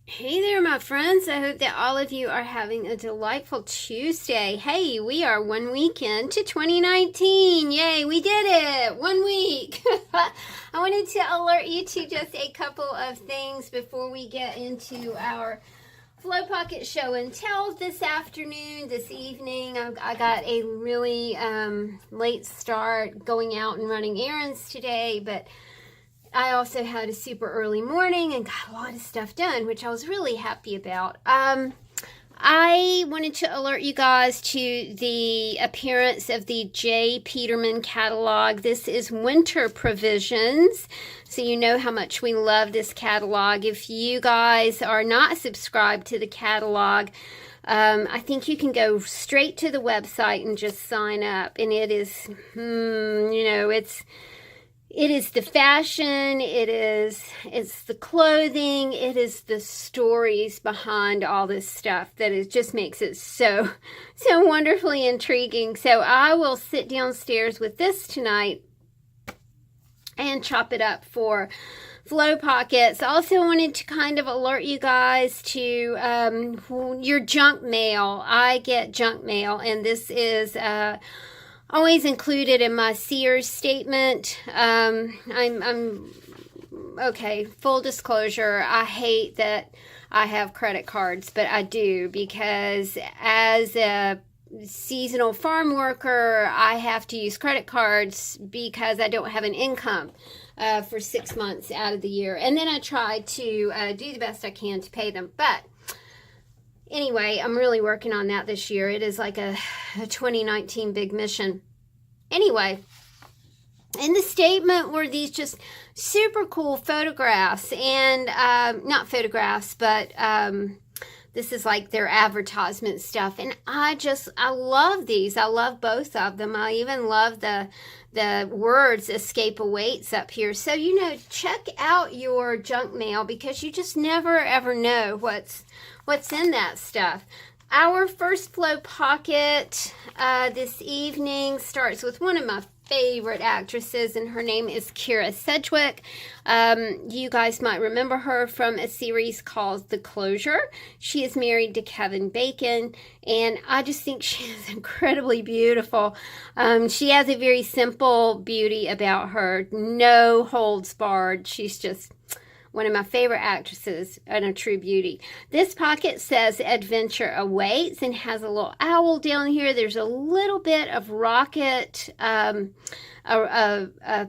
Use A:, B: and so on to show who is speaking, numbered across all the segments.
A: Hey there, my friends. I hope that all of you are having a delightful Tuesday. Hey, we are 1 week into 2019. Yay, we did it! 1 week. I wanted to alert you to just a couple of things before we get into our Flow Pocket show and tell this afternoon, this evening. I got a really late start going out and running errands today, but I also had a super early morning and got a lot of stuff done, which I was really happy about. I wanted to alert you guys to the appearance of the J. Peterman catalog. This is winter provisions, so you know how much we love this catalog. If you guys are not subscribed to the catalog, I think you can go straight to the website and just sign up. And it is, it is the fashion, it's the clothing, it is the stories behind all this stuff that it just makes it so wonderfully intriguing. So I will sit downstairs with this tonight and chop it up for Flow Pockets. I also wanted to kind of alert you guys to your junk mail. I get junk mail, and this is always included in my Sears statement. I'm okay, full disclosure, I hate that I have credit cards, but I do, because as a seasonal farm worker, I have to use credit cards because I don't have an income for 6 months out of the year. And then I try to do the best I can to pay them. But anyway, I'm really working on that this year. It is like a 2019 big mission. Anyway, in the statement were these just super cool photographs, and not photographs, but this is like their advertisement stuff. And I love these. I love both of them. I even love the words "escape awaits" up here. So, check out your junk mail, because you just never ever know what's in that stuff. Our first Flow Pocket this evening starts with one of my favorite actresses, and her name is Kira Sedgwick. You guys might remember her from a series called The Closure. She is married to Kevin Bacon, and I just think she is incredibly beautiful. She has a very simple beauty about her, no holds barred. She's just one of my favorite actresses and a true beauty. This pocket says "Adventure Awaits" and has a little owl down here. There's a little bit of rocket, a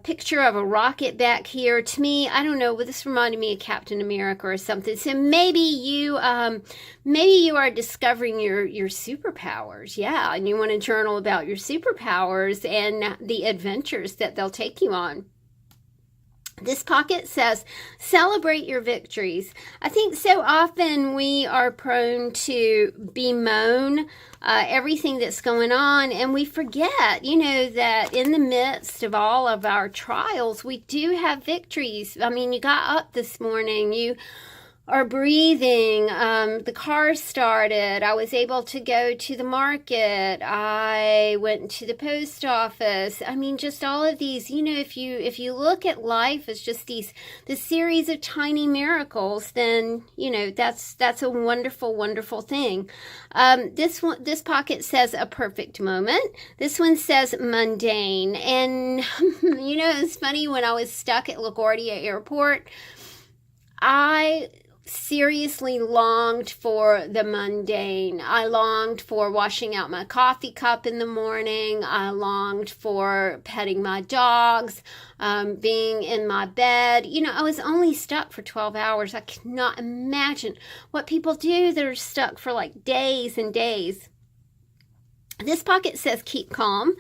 A: picture of a rocket back here. To me, I don't know, but this reminded me of Captain America or something. So maybe you are discovering your superpowers, yeah, and you want to journal about your superpowers and the adventures that they'll take you on. This pocket says, "Celebrate your victories." I think so often we are prone to bemoan everything that's going on, and we forget, that in the midst of all of our trials, we do have victories. I mean, you got up this morning, you are breathing, the car started, I was able to go to the market, I went to the post office. I mean, just all of these, if you look at life as just this series of tiny miracles, then that's a wonderful, wonderful thing. This pocket says "A perfect moment." This one says "mundane." And it's funny, when I was stuck at LaGuardia Airport, I seriously longed for the mundane. I longed for washing out my coffee cup in the morning. I longed for petting my dogs, being in my bed. I was only stuck for 12 hours. I cannot imagine what people do that are stuck for like days and days. This pocket says "Keep calm."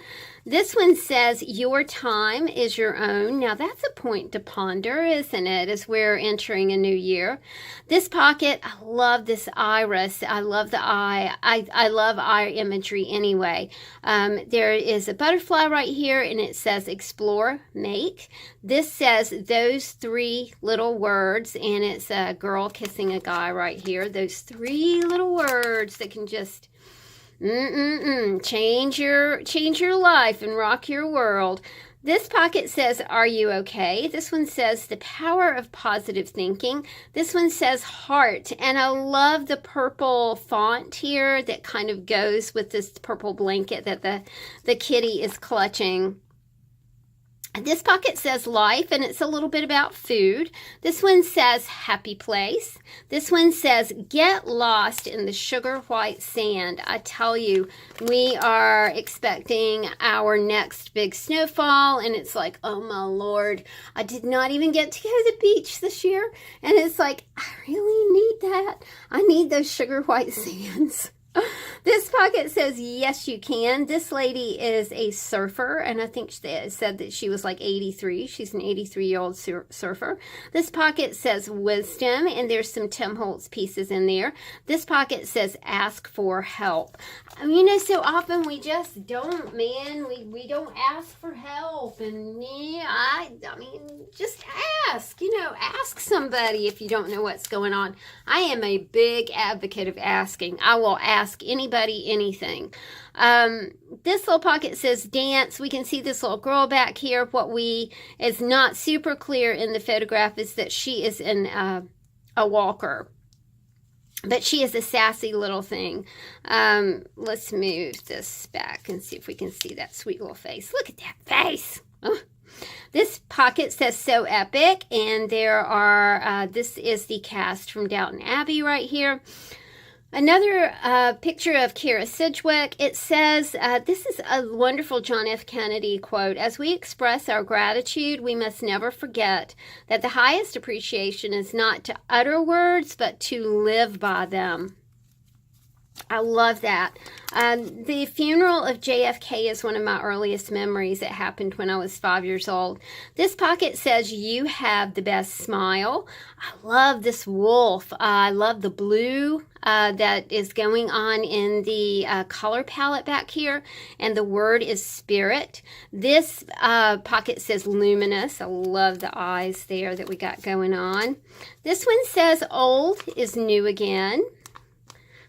A: This one says "Your time is your own." Now that's a point to ponder, isn't it, as we're entering a new year. This pocket, I love this iris. I love the eye. I love eye imagery anyway. There is a butterfly right here, and it says "Explore, make." This says those three little words, and it's a girl kissing a guy right here. Those three little words that can just change your life and rock your world. This pocket says, are you okay? This one says, the power of positive thinking. This one says, heart. And I love the purple font here that kind of goes with this purple blanket that the kitty is clutching. This pocket says life, and it's a little bit about food. This one says happy place. This one says get lost in the sugar white sand. I tell you, we are expecting our next big snowfall, and it's like, oh my Lord, I did not even get to go to the beach this year. And it's like, I really need that. I need those sugar white sands. This pocket says, yes, you can. This lady is a surfer, and I think they said that she was like 83. She's an 83-year-old surfer. This pocket says wisdom, and there's some Tim Holtz pieces in there. This pocket says ask for help. You know, so often we just don't, man. We don't ask for help, and yeah, I mean, just ask. You know, ask somebody if you don't know what's going on. I am a big advocate of asking. I will ask anybody anything. This little pocket says dance. We can see this little girl back here. What is not super clear in the photograph is that she is in a walker. But she is a sassy little thing. Let's move this back and see if we can see that sweet little face. Look at that face. Oh. This pocket says so epic, and there are, this is the cast from Downton Abbey right here. Another picture of Kara Sidgwick. It says, this is a wonderful John F. Kennedy quote. As we express our gratitude, we must never forget that the highest appreciation is not to utter words, but to live by them. I love that. The funeral of JFK is one of my earliest memories. It happened when I was 5 years old. This pocket says, you have the best smile. I love this wolf. I love the blue that is going on in the color palette back here. And the word is spirit. This pocket says luminous. I love the eyes there that we got going on. This one says old is new again.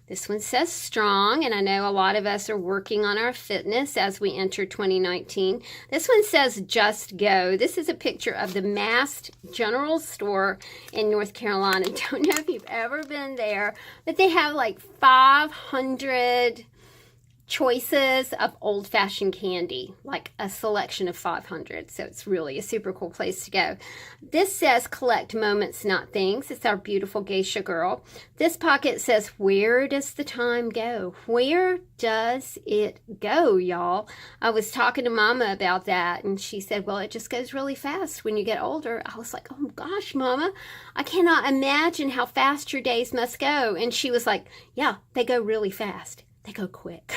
A: This one says strong, and I know a lot of us are working on our fitness as we enter 2019. This one says just go. This is a picture of the Mast General Store in North Carolina. Don't know if you've ever been there, but they have like 500 choices of old-fashioned candy, like a selection of 500. So it's really a super cool place to go. This says collect moments, not things. It's our beautiful geisha girl. This pocket says, where does the time go? Where does it go, y'all? I was talking to Mama about that, and she said, well, it just goes really fast when you get older. I was like, oh gosh, Mama, I cannot imagine how fast your days must go. And she was like, yeah, they go really fast. They go quick.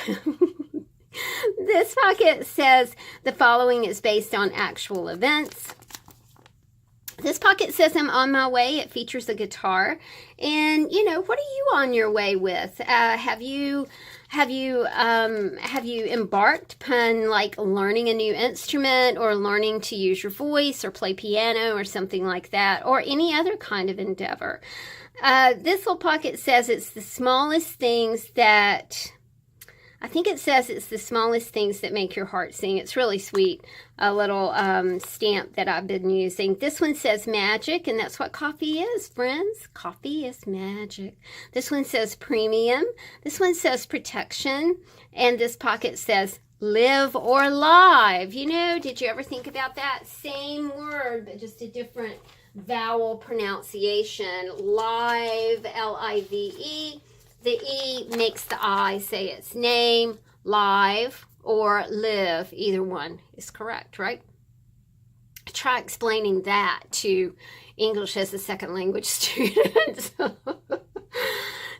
A: This pocket says the following is based on actual events. This pocket says I'm on my way. It features a guitar. And, you know, what are you on your way with? Have you embarked upon like learning a new instrument or learning to use your voice or play piano or something like that, or any other kind of endeavor? This little pocket says it's the smallest things that... I think it says it's the smallest things that make your heart sing. It's really sweet, a little stamp that I've been using. This one says magic, and that's what coffee is, friends. Coffee is magic. This one says premium. This one says protection. And this pocket says live or live. You know, did you ever think about that? Same word, but just a different vowel pronunciation. Live, L-I-V-E. The E makes the I say its name, live or live. Either one is correct, right? Try explaining that to English as a second language students.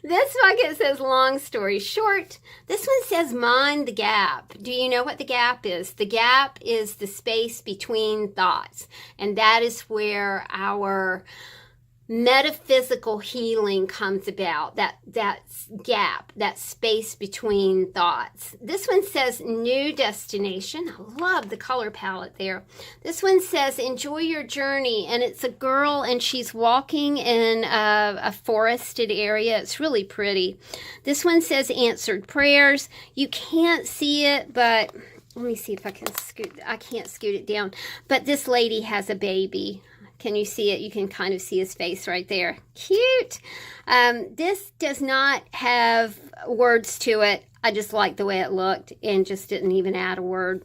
A: This pocket says long story short. This one says mind the gap. Do you know what the gap is? The gap is the space between thoughts. And that is where our metaphysical healing comes about, that gap, that space between thoughts. This one says new destination. I love the color palette there. This one says enjoy your journey, and it's a girl and she's walking in a forested area. It's really pretty. This one says answered prayers. You can't see it, but let me see if I can scoot. I can't scoot it down. But this lady has a baby. Can you see it? You can kind of see his face right there. Cute. This does not have words to it. I just liked the way it looked and just didn't even add a word.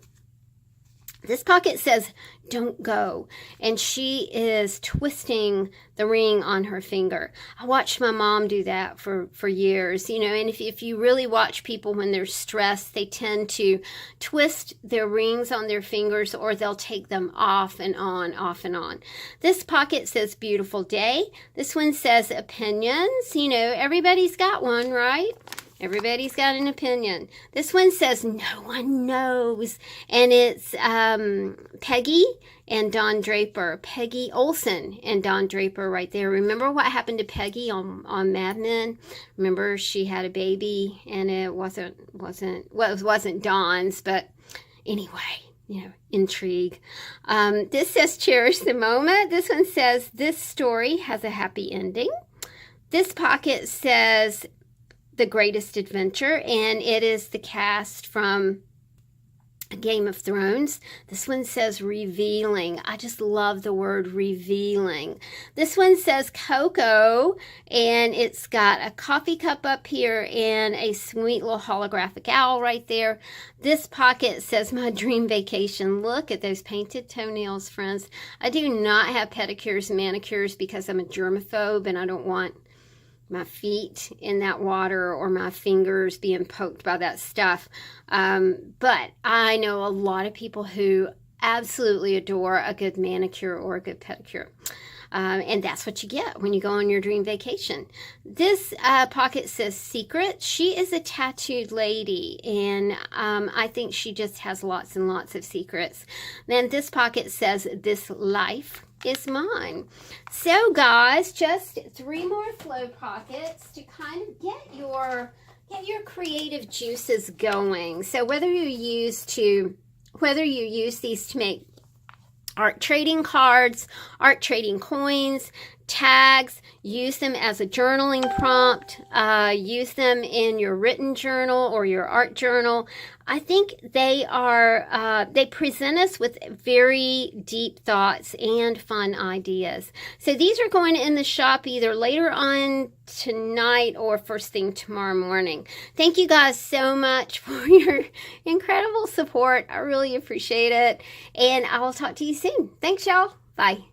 A: This pocket says, don't go. And she is twisting the ring on her finger. I watched my mom do that for years, you know, and if you really watch people when they're stressed, they tend to twist their rings on their fingers, or they'll take them off and on, off and on. This pocket says beautiful day. This one says opinions. You know, everybody's got one, right? Everybody's got an opinion. This one says, no one knows. And it's Peggy and Don Draper. Peggy Olson and Don Draper right there. Remember what happened to Peggy on Mad Men? Remember she had a baby and it wasn't Don's, but anyway, you know, intrigue. This says cherish the moment. This one says this story has a happy ending. This pocket says the greatest adventure, and it is the cast from Game of Thrones. This one says revealing. I just love the word revealing. This one says Cocoa, and it's got a coffee cup up here and a sweet little holographic owl right there. This pocket says my dream vacation. Look at those painted toenails, friends. I do not have pedicures and manicures because I'm a germaphobe and I don't want my feet in that water or my fingers being poked by that stuff. But I know a lot of people who absolutely adore a good manicure or a good pedicure. And that's what you get when you go on your dream vacation. This pocket says secret. She is a tattooed lady, and I think she just has lots and lots of secrets. Then this pocket says this life is mine. So guys, just 3 more flow pockets to kind of get your creative juices going. So whether you use these to make art trading cards, art trading coins, tags, use them as a journaling prompt, use them in your written journal or your art journal. I think they present us with very deep thoughts and fun ideas. So these are going in the shop either later on tonight or first thing tomorrow morning. Thank you guys so much for your incredible support. I really appreciate it. And I will talk to you soon. Thanks, y'all. Bye.